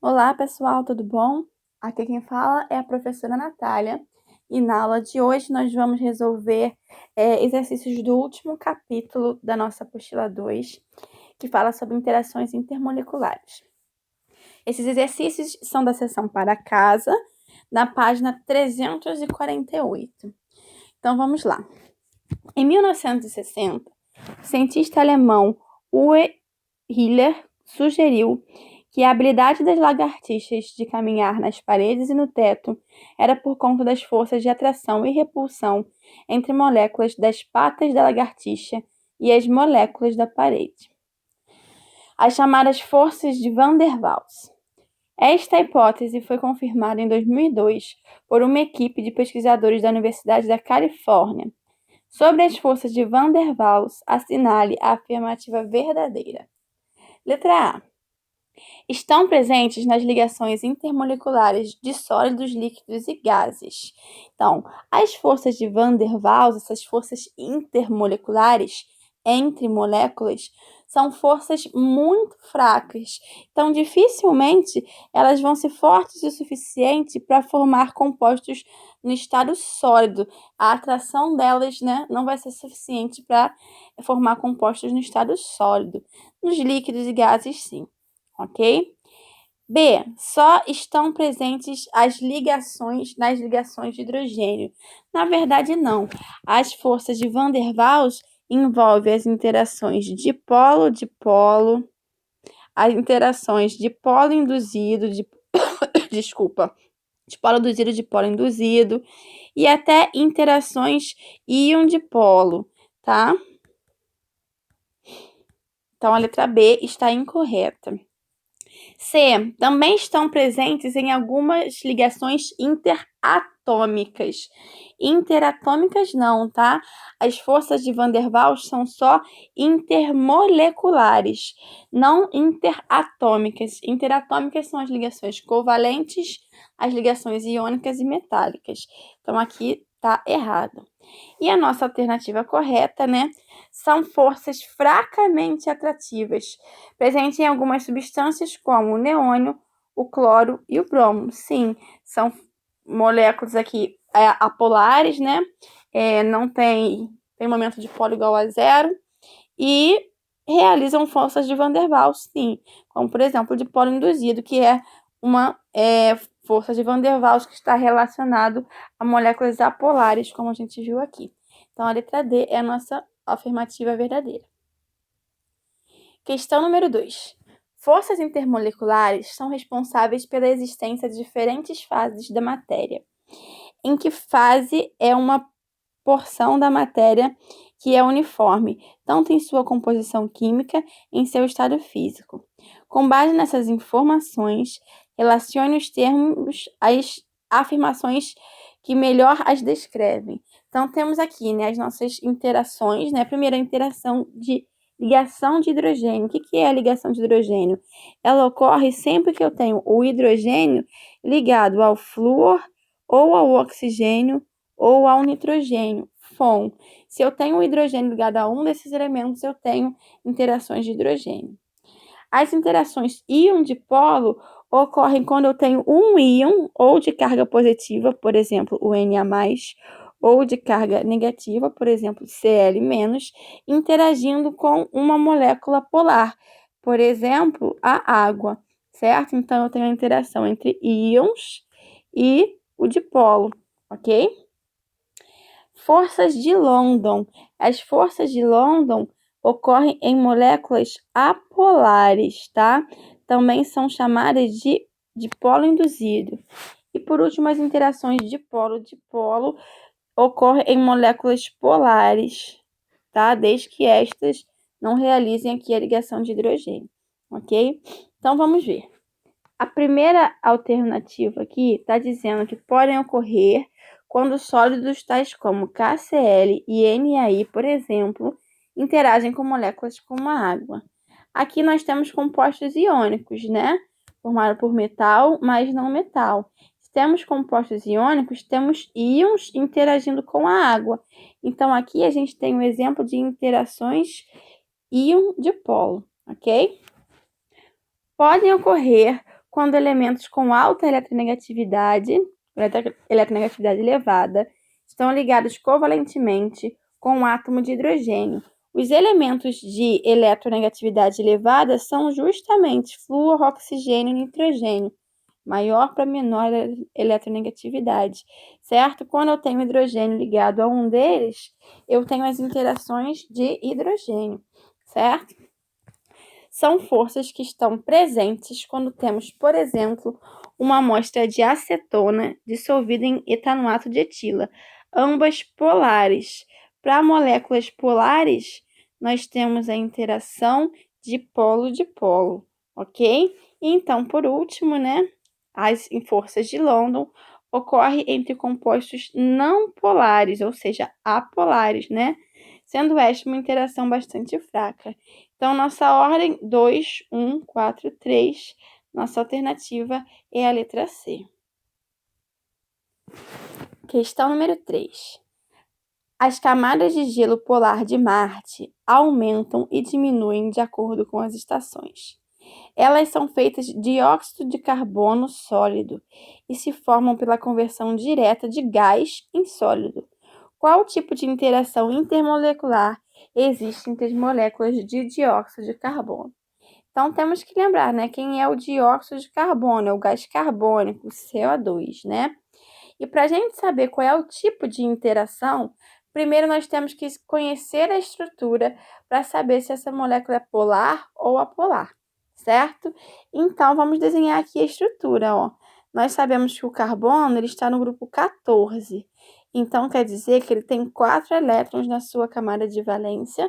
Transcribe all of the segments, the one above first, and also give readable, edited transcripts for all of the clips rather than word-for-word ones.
Olá, pessoal, tudo bom? Aqui quem fala é a professora Natália e na aula de hoje nós vamos resolver exercícios do último capítulo da nossa apostila 2, que fala sobre interações intermoleculares. Esses exercícios são da seção para casa, na página 348. Então vamos lá. Em 1960, o cientista alemão Uwe Hiller sugeriu que a habilidade das lagartixas de caminhar nas paredes e no teto era por conta das forças de atração e repulsão entre moléculas das patas da lagartixa e as moléculas da parede, as chamadas forças de Van der Waals. Esta hipótese foi confirmada em 2002 por uma equipe de pesquisadores da Universidade da Califórnia. Sobre as forças de Van der Waals, assinale a afirmativa verdadeira. Letra A. Estão presentes nas ligações intermoleculares de sólidos, líquidos e gases. Então, as forças de Van der Waals, essas forças intermoleculares entre moléculas, são forças muito fracas. Então, dificilmente elas vão ser fortes o suficiente para formar compostos no estado sólido. A atração delas, não vai ser suficiente para formar compostos no estado sólido. Nos líquidos e gases, sim. Ok? B. Só estão presentes as ligações nas ligações de hidrogênio. Na verdade, não. As forças de Van der Waals envolvem as interações dipolo-dipolo, as interações dipolo induzido, dipolo induzido, dipolo induzido, e até interações íon-dipolo, tá? Então, a letra B está incorreta. C. Também estão presentes em algumas ligações interatômicas. Interatômicas não, tá? As forças de Van der Waals são só intermoleculares, não interatômicas. Interatômicas são as ligações covalentes, as ligações iônicas e metálicas. Então, aqui tá errado. E a nossa alternativa correta, são forças fracamente atrativas, presentes em algumas substâncias como o neônio, o cloro e o bromo. Sim, são moléculas aqui apolares, não tem momento de polo igual a zero e realizam forças de Van der Waals, sim, como por exemplo o dipolo induzido, que é uma força de Van der Waals que está relacionado a moléculas apolares, como a gente viu aqui. Então, a letra D é a nossa afirmativa verdadeira. Questão número 2. Forças intermoleculares são responsáveis pela existência de diferentes fases da matéria. Em que fase é uma porção da matéria que é uniforme, tanto em sua composição química em seu estado físico. Com base nessas informações, relacione os termos às afirmações que melhor as descrevem. Então, temos aqui as nossas interações, a primeira interação de ligação de hidrogênio. O que é a ligação de hidrogênio? Ela ocorre sempre que eu tenho o hidrogênio ligado ao flúor, ou ao oxigênio, ou ao nitrogênio, FON. Se eu tenho o hidrogênio ligado a um desses elementos, eu tenho interações de hidrogênio. As interações íon-dipolo ocorrem quando eu tenho um íon ou de carga positiva, por exemplo, o Na+, ou de carga negativa, por exemplo, Cl-, interagindo com uma molécula polar, por exemplo, a água, certo? Então, eu tenho a interação entre íons e o dipolo, ok? Forças de London. As forças de London ocorrem em moléculas apolares, tá? Também são chamadas de dipolo induzido. E por último, as interações dipolo-dipolo ocorrem em moléculas polares, tá? Desde que estas não realizem aqui a ligação de hidrogênio, ok? Então, vamos ver. A primeira alternativa aqui está dizendo que podem ocorrer quando sólidos tais como KCl e NaI, por exemplo, interagem com moléculas como a água. Aqui nós temos compostos iônicos, formado por metal, mas não metal. Se temos compostos iônicos, temos íons interagindo com a água. Então, aqui a gente tem um exemplo de interações íon-dipolo, ok? Podem ocorrer quando elementos com alta eletronegatividade elevada, estão ligados covalentemente com um átomo de hidrogênio. Os elementos de eletronegatividade elevada são justamente flúor, oxigênio e nitrogênio, maior para menor eletronegatividade, certo? Quando eu tenho hidrogênio ligado a um deles, eu tenho as interações de hidrogênio, certo? São forças que estão presentes quando temos, por exemplo, uma amostra de acetona dissolvida em etanoato de etila, ambas polares. Para moléculas polares, nós temos a interação de polo, ok? Então, por último, né, as forças de London ocorrem entre compostos não polares, ou seja, apolares, né? Sendo esta uma interação bastante fraca. Então, nossa ordem 2, 1, 4, 3. Nossa alternativa é a letra C. Questão número 3. As camadas de gelo polar de Marte aumentam e diminuem de acordo com as estações. Elas são feitas de dióxido de carbono sólido e se formam pela conversão direta de gás em sólido. Qual tipo de interação intermolecular existe entre as moléculas de dióxido de carbono? Então, temos que lembrar, né, quem é o dióxido de carbono, é o gás carbônico, CO2, né? E para a gente saber qual é o tipo de interação, primeiro nós temos que conhecer a estrutura para saber se essa molécula é polar ou apolar, certo? Então, vamos desenhar aqui a estrutura, ó. Nós sabemos que o carbono ele está no grupo 14. Então, quer dizer que ele tem 4 elétrons na sua camada de valência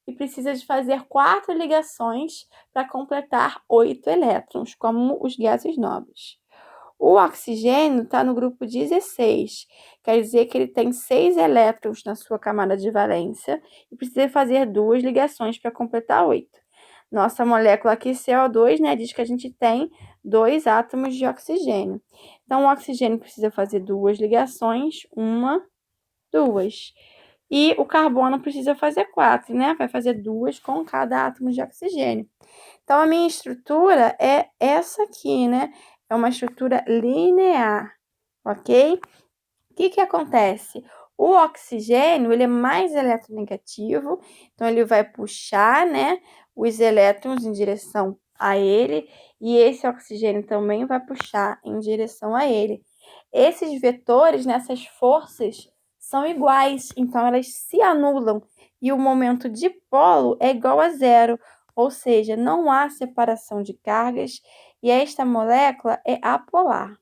e precisa de fazer 4 ligações para completar 8 elétrons, como os gases nobres. O oxigênio está no grupo 16, quer dizer que ele tem 6 elétrons na sua camada de valência e precisa fazer 2 ligações para completar 8. Nossa molécula aqui, CO2, né, diz que a gente tem 2 átomos de oxigênio. Então, o oxigênio precisa fazer 2 ligações, 1, 2. E o carbono precisa fazer 4, né? Vai fazer 2 com cada átomo de oxigênio. Então, a minha estrutura é essa aqui, né? É uma estrutura linear, ok? O que acontece? O oxigênio, ele é mais eletronegativo, então ele vai puxar, né, os elétrons em direção a ele, e esse oxigênio também vai puxar em direção a ele. Esses vetores, nessas forças, são iguais, então elas se anulam, e o momento dipolo é igual a zero, ou seja, não há separação de cargas, e esta molécula é apolar.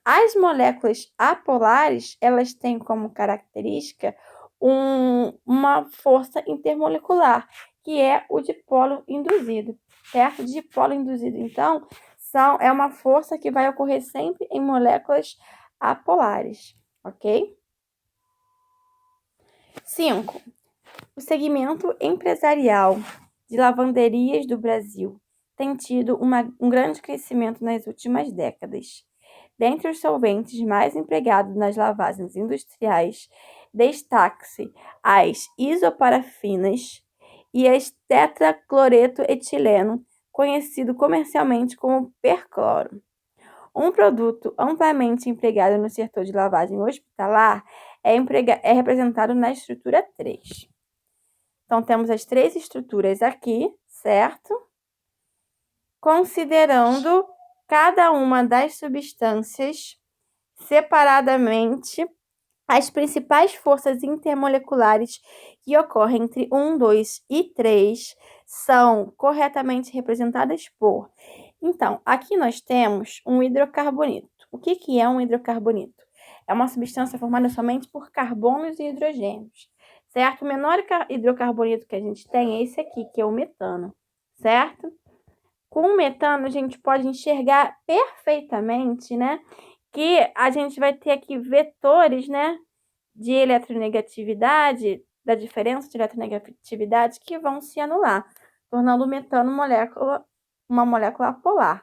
As moléculas apolares, elas têm como característica uma força intermolecular, que é o dipolo induzido, certo? Dipolo induzido, então, é uma força que vai ocorrer sempre em moléculas apolares, ok? 5. O segmento empresarial de lavanderias do Brasil tem tido um grande crescimento nas últimas décadas. Dentre os solventes mais empregados nas lavagens industriais, destaque-se as isoparafinas e as tetracloreto etileno, conhecido comercialmente como percloro. Um produto amplamente empregado no setor de lavagem hospitalar é representado na estrutura 3. Então, temos as 3 estruturas aqui, certo? Considerando cada uma das substâncias separadamente, as principais forças intermoleculares que ocorrem entre 1, 2 e 3 são corretamente representadas por... Então, aqui nós temos um hidrocarbonito. O que é um hidrocarbonito? É uma substância formada somente por carbonos e hidrogênios, certo? O menor hidrocarbonito que a gente tem é esse aqui, que é o metano, certo? Com o metano, a gente pode enxergar perfeitamente, né, que a gente vai ter aqui vetores, né, de eletronegatividade, da diferença de eletronegatividade, que vão se anular, tornando o metano uma molécula polar.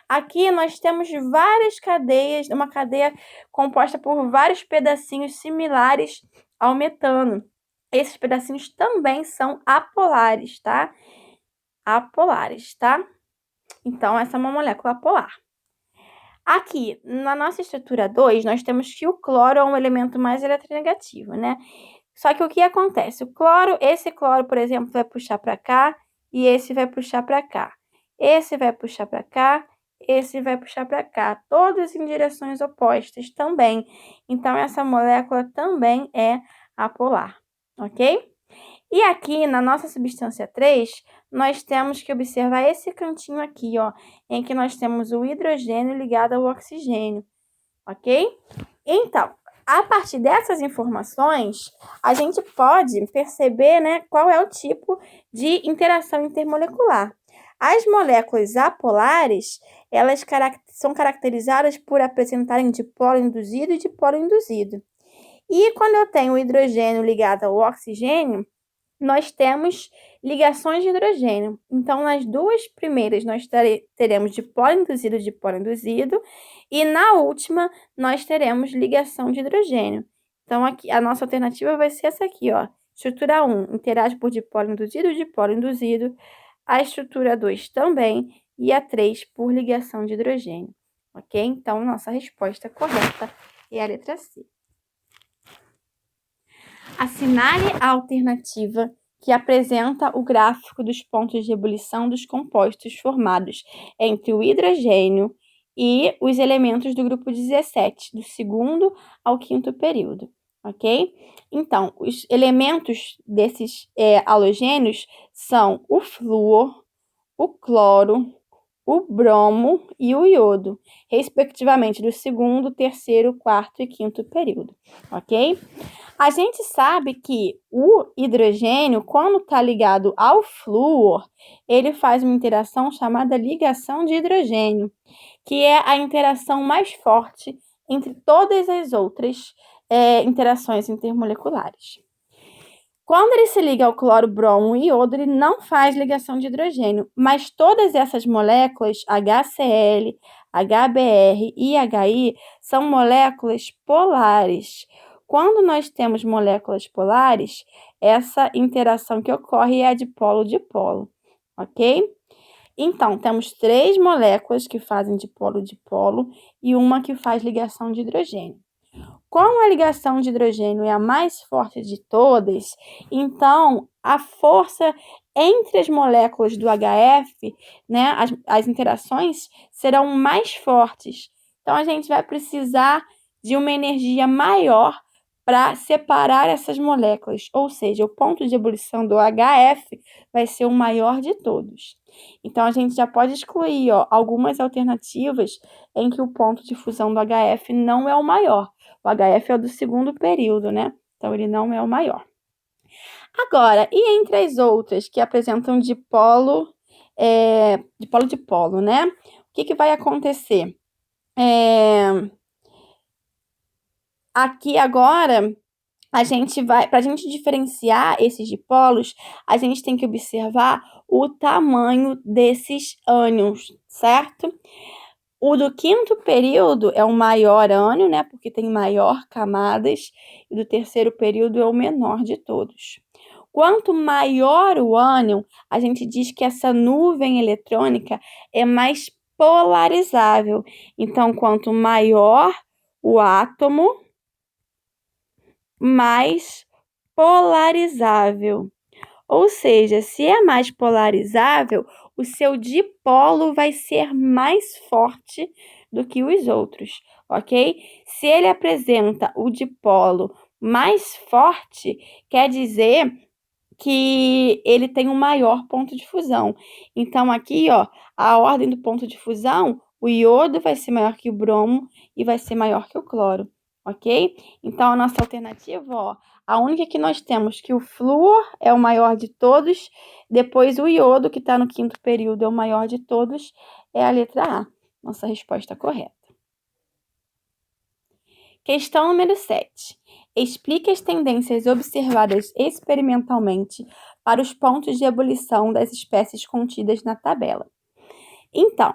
Aqui nós temos várias cadeias, uma cadeia composta por vários pedacinhos similares ao metano. Esses pedacinhos também são apolares, tá? Apolares, tá? Então, essa é uma molécula polar. Aqui, na nossa estrutura 2, nós temos que o cloro é um elemento mais eletronegativo, né? Só que o que acontece? Esse cloro, por exemplo, vai puxar para cá e esse vai puxar para cá. Esse vai puxar para cá, esse vai puxar para cá. Todos em direções opostas também. Então, essa molécula também é apolar, ok? E aqui, na nossa substância 3, nós temos que observar esse cantinho aqui, ó, em que nós temos o hidrogênio ligado ao oxigênio, ok? Então, a partir dessas informações, a gente pode perceber, né, qual é o tipo de interação intermolecular. As moléculas apolares, elas são caracterizadas por apresentarem dipolo induzido e dipolo induzido. E quando eu tenho o hidrogênio ligado ao oxigênio, nós temos ligações de hidrogênio. Então, nas duas primeiras, nós teremos dipolo induzido e dipolo induzido, e na última, nós teremos ligação de hidrogênio. Então, aqui, a nossa alternativa vai ser essa aqui, ó. Estrutura 1, interage por dipolo induzido e dipolo induzido. A estrutura 2 também, e a 3 por ligação de hidrogênio. Ok? Então, nossa resposta correta é a letra C. Assinale a alternativa que apresenta o gráfico dos pontos de ebulição dos compostos formados entre o hidrogênio e os elementos do grupo 17, do segundo ao quinto período, ok? Então, os elementos desses halogênios são o flúor, o cloro, o bromo e o iodo, respectivamente do segundo, terceiro, quarto e quinto período, ok? A gente sabe que o hidrogênio, quando está ligado ao flúor, ele faz uma interação chamada ligação de hidrogênio, que é a interação mais forte entre todas as outras interações intermoleculares. Quando ele se liga ao cloro, bromo e iodo, ele não faz ligação de hidrogênio, mas todas essas moléculas, HCl, HBr e HI, são moléculas polares. Quando nós temos moléculas polares, essa interação que ocorre é a dipolo-dipolo, ok? Então, temos 3 moléculas que fazem dipolo-dipolo e uma que faz ligação de hidrogênio. Como a ligação de hidrogênio é a mais forte de todas, então a força entre as moléculas do HF, né, as interações serão mais fortes. Então a gente vai precisar de uma energia maior para separar essas moléculas, ou seja, o ponto de ebulição do HF vai ser o maior de todos. Então a gente já pode excluir, ó, algumas alternativas em que o ponto de fusão do HF não é o maior. O HF é o do segundo período, né? Então, ele não é o maior. Agora, e entre as outras que apresentam dipolo, né? O que vai acontecer? Aqui agora, para a gente diferenciar esses dipolos, a gente tem que observar o tamanho desses ânions, certo? O do quinto período é o maior ânion, né? Porque tem maior camadas. E do terceiro período é o menor de todos. Quanto maior o ânion, a gente diz que essa nuvem eletrônica é mais polarizável. Então, quanto maior o átomo, mais polarizável. Ou seja, se é mais polarizável, o seu dipolo vai ser mais forte do que os outros, ok? Se ele apresenta o dipolo mais forte, quer dizer que ele tem um maior ponto de fusão. Então, aqui, ó, a ordem do ponto de fusão, o iodo vai ser maior que o bromo e vai ser maior que o cloro, ok? Então, a nossa alternativa, ó, a única que nós temos que o flúor é o maior de todos, depois o iodo, que está no quinto período, é o maior de todos, é a letra A. Nossa resposta correta. Questão número 7. Explique as tendências observadas experimentalmente para os pontos de ebulição das espécies contidas na tabela. Então,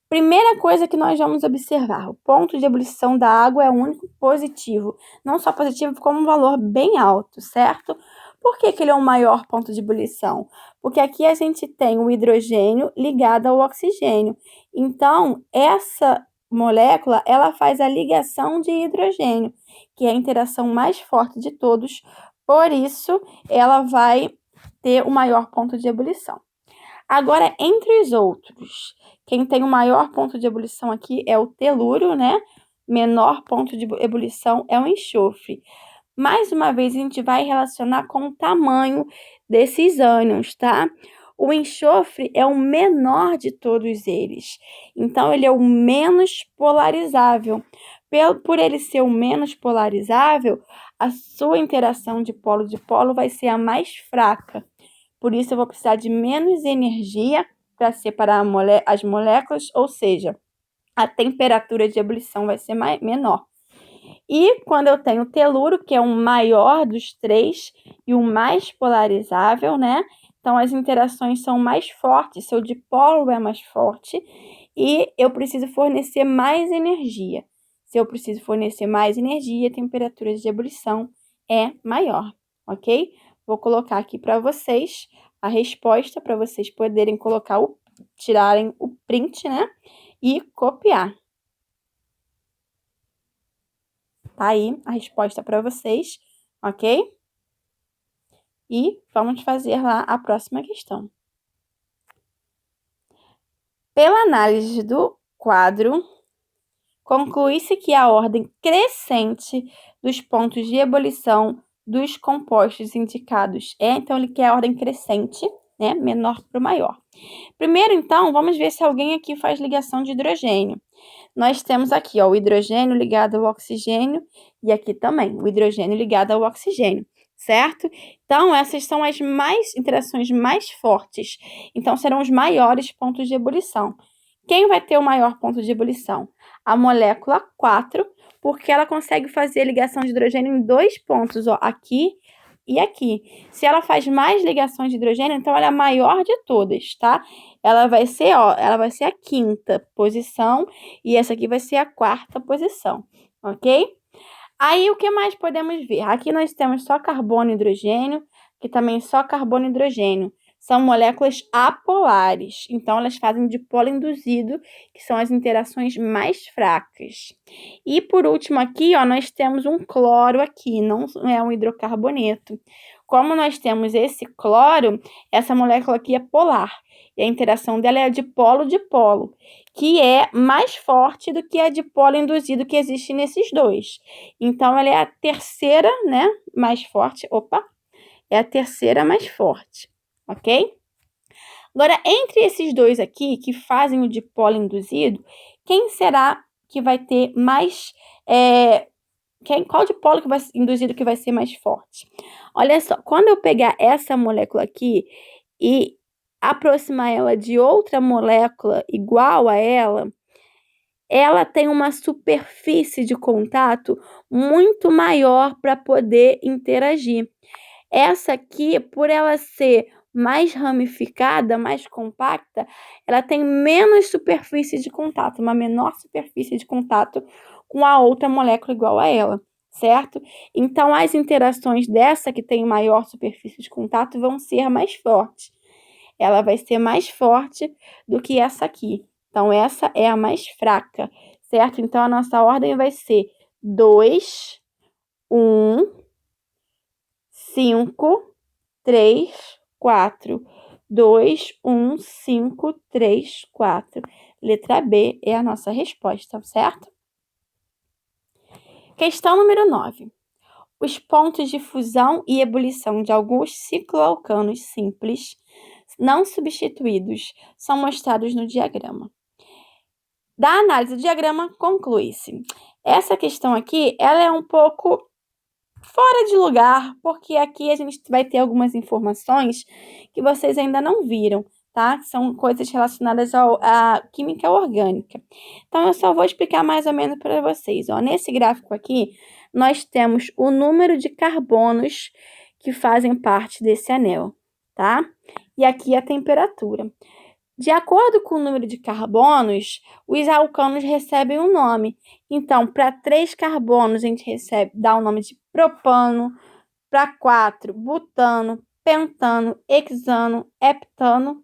primeira coisa que nós vamos observar, o ponto de ebulição da água é o único positivo. Não só positivo, como um valor bem alto, certo? Por que que ele é o maior ponto de ebulição? Porque aqui a gente tem o hidrogênio ligado ao oxigênio. Então, essa molécula, ela faz a ligação de hidrogênio, que é a interação mais forte de todos, por isso ela vai ter o maior ponto de ebulição. Agora, entre os outros, quem tem o maior ponto de ebulição aqui é o telúrio, né? Menor ponto de ebulição é o enxofre. Mais uma vez, a gente vai relacionar com o tamanho desses ânions, tá? O enxofre é o menor de todos eles. Então, ele é o menos polarizável. Por ele ser o menos polarizável, a sua interação de polo vai ser a mais fraca. Por isso, eu vou precisar de menos energia para separar as moléculas, ou seja, a temperatura de ebulição vai ser menor. E quando eu tenho o telúrio, que é o maior dos três e o mais polarizável, né? Então, as interações são mais fortes, seu dipolo é mais forte e eu preciso fornecer mais energia. Se eu preciso fornecer mais energia, a temperatura de ebulição é maior, ok? Vou colocar aqui para vocês a resposta, para vocês poderem tirarem o print, né? E copiar. Tá aí a resposta para vocês, ok? E vamos fazer lá a próxima questão. Pela análise do quadro, conclui-se que a ordem crescente dos pontos de ebulição dos compostos indicados então ele quer a ordem crescente, né? Menor para o maior. Primeiro, então, vamos ver se alguém aqui faz ligação de hidrogênio. Nós temos aqui, ó, o hidrogênio ligado ao oxigênio e aqui também o hidrogênio ligado ao oxigênio, certo? Então, essas são as interações mais fortes. Então, serão os maiores pontos de ebulição. Quem vai ter o maior ponto de ebulição? A molécula 4, porque ela consegue fazer ligação de hidrogênio em 2 pontos, ó, aqui e aqui. Se ela faz mais ligações de hidrogênio, então ela é a maior de todas, tá? Ela vai ser a quinta posição e essa aqui vai ser a quarta posição, ok? Aí, o que mais podemos ver? Aqui nós temos só carbono e hidrogênio, que também só carbono e hidrogênio. São moléculas apolares, então elas fazem dipolo induzido, que são as interações mais fracas. E por último aqui, ó, nós temos um cloro aqui, não é um hidrocarboneto. Como nós temos esse cloro, essa molécula aqui é polar, e a interação dela é dipolo-dipolo, que é mais forte do que a dipolo induzido que existe nesses dois. Então, ela é a terceira, né, mais forte. É a terceira mais forte, ok? Agora, entre esses dois aqui, que fazem o dipolo induzido, quem será que vai ter mais... qual dipolo induzido que vai ser mais forte? Olha só, quando eu pegar essa molécula aqui e aproximar ela de outra molécula igual a ela tem uma superfície de contato muito maior para poder interagir. Essa aqui, por ela ser mais ramificada, mais compacta, ela tem menos superfície de contato, uma menor superfície de contato com a outra molécula igual a ela, certo? Então, as interações dessa que tem maior superfície de contato vão ser mais fortes. Ela vai ser mais forte do que essa aqui. Então, essa é a mais fraca, certo? Então, a nossa ordem vai ser 2, 1, 5, 3, 4. 2, 1, 5, 3, 4. Letra B é a nossa resposta, certo? Questão número 9. Os pontos de fusão e ebulição de alguns cicloalcanos simples não substituídos são mostrados no diagrama. Da análise do diagrama, conclui-se. Essa questão aqui, ela é um pouco fora de lugar, porque aqui a gente vai ter algumas informações que vocês ainda não viram, tá? Que são coisas relacionadas à química orgânica. Então, eu só vou explicar mais ou menos para vocês. Ó. Nesse gráfico aqui, nós temos o número de carbonos que fazem parte desse anel, tá? E aqui a temperatura. De acordo com o número de carbonos, os alcanos recebem um nome. Então, para 3 carbonos, a gente dá o nome de propano. Para 4, butano, pentano, hexano, heptano,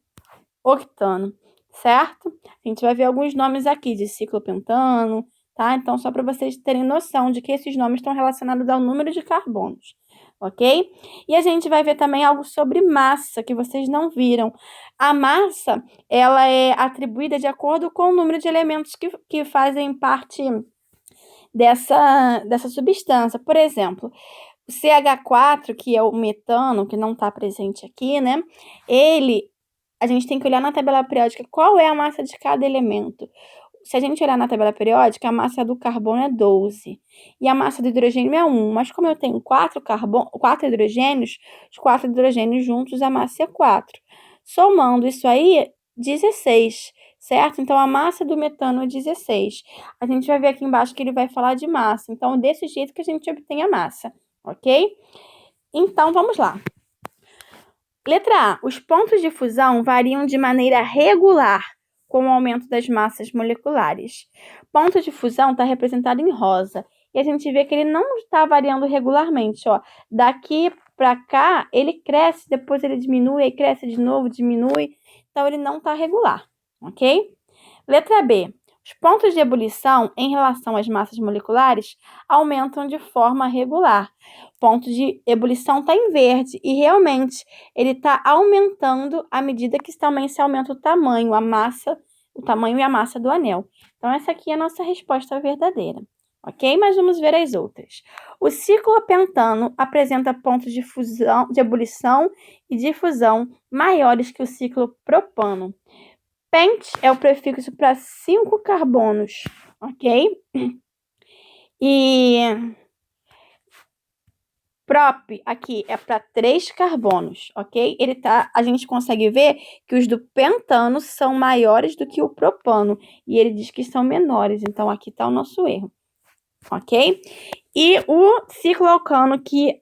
octano, certo? A gente vai ver alguns nomes aqui de ciclopentano, tá? Então, só para vocês terem noção de que esses nomes estão relacionados ao número de carbonos, ok? E a gente vai ver também algo sobre massa, que vocês não viram. A massa, ela é atribuída de acordo com o número de elementos que fazem parte dessa substância. Por exemplo, o CH4, que é o metano, que não está presente aqui, né? A gente tem que olhar na tabela periódica qual é a massa de cada elemento. Se a gente olhar na tabela periódica, a massa do carbono é 12 e a massa do hidrogênio é 1. Mas como eu tenho 4 hidrogênios, os 4 hidrogênios juntos, a massa é 4. Somando isso aí, 16, certo? Então, a massa do metano é 16. A gente vai ver aqui embaixo que ele vai falar de massa. Então, desse jeito que a gente obtém a massa, ok? Então, vamos lá. Letra A. Os pontos de fusão variam de maneira regular com o aumento das massas moleculares. Ponto de fusão está representado em rosa. E a gente vê que ele não está variando regularmente. Ó. Daqui para cá, ele cresce, depois ele diminui, aí cresce de novo, diminui. Então, ele não está regular, ok? Letra B. Os pontos de ebulição em relação às massas moleculares aumentam de forma regular. O ponto de ebulição está em verde e realmente ele está aumentando à medida que também se aumenta o tamanho e a massa do anel. Então, essa aqui é a nossa resposta verdadeira. Ok? Mas vamos ver as outras. O ciclopentano apresenta pontos de ebulição e de fusão maiores que o ciclopropano. Pent é o prefixo para 5 carbonos, ok? E prop aqui é para 3 carbonos, ok? A gente consegue ver que os do pentano são maiores do que o propano e ele diz que são menores, então aqui está o nosso erro, ok? E o cicloalcano que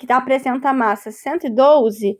apresenta a massa 112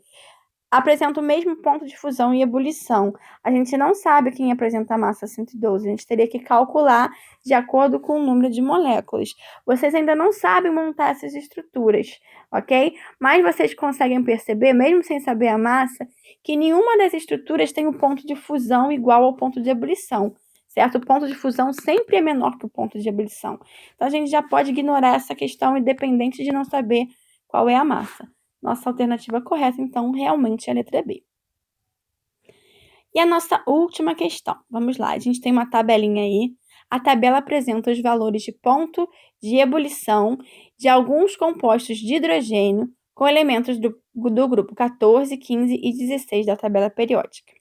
apresenta o mesmo ponto de fusão e ebulição. A gente não sabe quem apresenta a massa 112, a gente teria que calcular de acordo com o número de moléculas. Vocês ainda não sabem montar essas estruturas, ok? Mas vocês conseguem perceber, mesmo sem saber a massa, que nenhuma das estruturas tem um ponto de fusão igual ao ponto de ebulição, certo? O ponto de fusão sempre é menor que o ponto de ebulição. Então, a gente já pode ignorar essa questão independente de não saber qual é a massa. Nossa alternativa correta, então, realmente é a letra B. E a nossa última questão. Vamos lá, a gente tem uma tabelinha aí. A tabela apresenta os valores de ponto de ebulição de alguns compostos de hidrogênio com elementos do grupo 14, 15 e 16 da tabela periódica.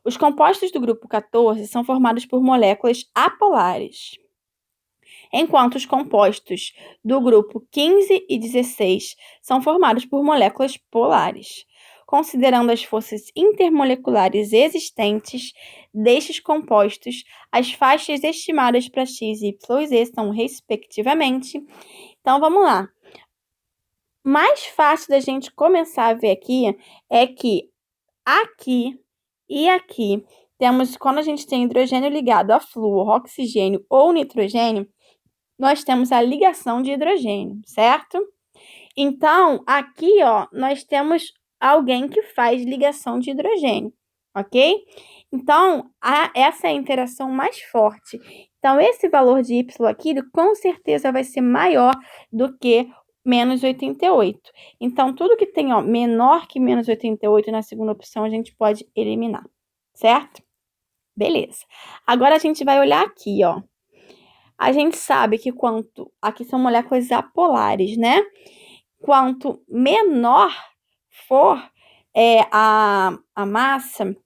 Os compostos do grupo 14 são formados por moléculas apolares, enquanto os compostos do grupo 15 e 16 são formados por moléculas polares. Considerando as forças intermoleculares existentes destes compostos, as faixas estimadas para X, Y e Z são respectivamente. Então, vamos lá. Mais fácil da gente começar a ver aqui é que aqui e aqui temos, quando a gente tem hidrogênio ligado a flúor, oxigênio ou nitrogênio, nós temos a ligação de hidrogênio, certo? Então, aqui, ó, nós temos alguém que faz ligação de hidrogênio, ok? Então, essa é a interação mais forte. Então, esse valor de Y aqui, com certeza, vai ser maior do que menos 88. Então, tudo que tem, ó, menor que menos 88 na segunda opção, a gente pode eliminar, certo? Beleza. Agora, a gente vai olhar aqui, ó. A gente sabe que aqui são moléculas apolares, né? Quanto menor for a massa,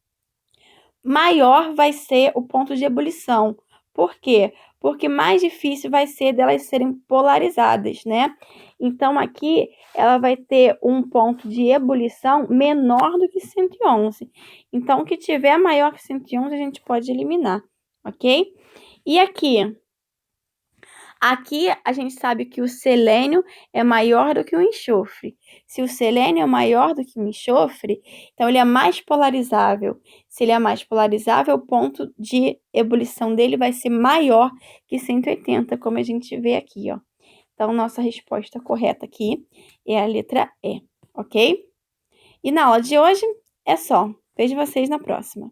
maior vai ser o ponto de ebulição. Por quê? Porque mais difícil vai ser delas serem polarizadas, né? Então, aqui, ela vai ter um ponto de ebulição menor do que 111. Então, o que tiver maior que 111, a gente pode eliminar, ok? E aqui a gente sabe que o selênio é maior do que o enxofre. Se o selênio é maior do que o enxofre, então ele é mais polarizável. Se ele é mais polarizável, o ponto de ebulição dele vai ser maior que 180, como a gente vê aqui, ó. Então, nossa resposta correta aqui é a letra E, ok? E na aula de hoje é só. Vejo vocês na próxima.